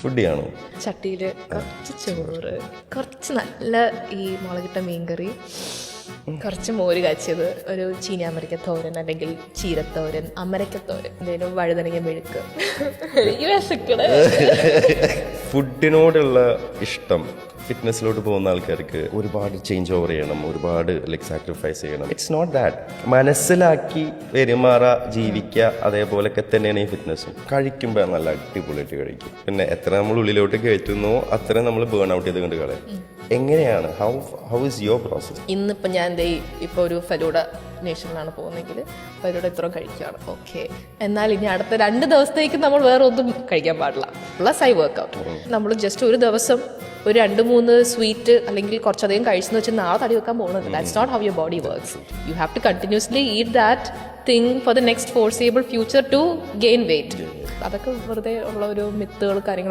ഫുഡിയാണോ? ചട്ടിയിൽ കുറച്ച് ചോറ്, കുറച്ച് നല്ല ഈ മുളകിട്ട മീൻകറി, കുറച്ച് മോര് കാച്ചിയത്, ഒരു ചീനിയമരക്ക തോരൻ അല്ലെങ്കിൽ ചീരത്തോരൻ, അമരക്കത്തോരൻ, എന്തെങ്കിലും വഴുതനങ്ങ മെഴുക്ക്. ഫുഡിനോടുള്ള ഇഷ്ടം ഫിറ്റ്നസ്സിലോട്ട് പോകുന്ന ആൾക്കാർക്ക് ഒരുപാട് ചേഞ്ച് ഓവർ ചെയ്യണം, ഒരുപാട് സാക്രിഫൈസ് ചെയ്യണം. It's not that. മനസ്സിലാക്കി പെരുമാറാ, ജീവിക്കുക, അതേപോലൊക്കെ തന്നെയാണ് ഈ ഫിറ്റ്നസ്സും. കഴിക്കുമ്പോൾ നല്ല അടിപൊളിയായിട്ട് കഴിക്കും. പിന്നെ എത്ര നമ്മൾ ഉള്ളിലോട്ട് കയറ്റുന്നോ അത്രയും നമ്മൾ ബേൺ ഔട്ട് ചെയ്ത് കൊണ്ട് കളയും. എങ്ങനെയാണ്, ഹൗ ഇസ് യുവർ പ്രോസസ്? ഇന്നിപ്പോൾ ഞാൻ ഇപ്പോൾ ഒരു ഫലൂഡ നേഷനിലാണ് പോകുന്നെങ്കിൽ ഫലൂഡ ഇത്ര കഴിക്കുകയാണ്, ഓക്കെ. എന്നാൽ ഇനി അടുത്ത 2 ദിവസത്തേക്ക് നമ്മൾ വേറെ ഒന്നും കഴിക്കാൻ പാടില്ല. Plus I work out. നമ്മൾ ജസ്റ്റ് ഒരു ദിവസം ഒരു 2-3 സ്വീറ്റ് അല്ലെങ്കിൽ കുറച്ചധികം കഴിച്ചെന്ന് വെച്ചാൽ നാളെ തടി വെക്കാൻ പോകുന്നത്. That's not how your body works. You have to continuously eat that thing for the next foreseeable future to gain weight. അതൊക്കെ വെറുതെ ഉള്ള ഒരു മിത്തുകൾ കാര്യങ്ങൾ.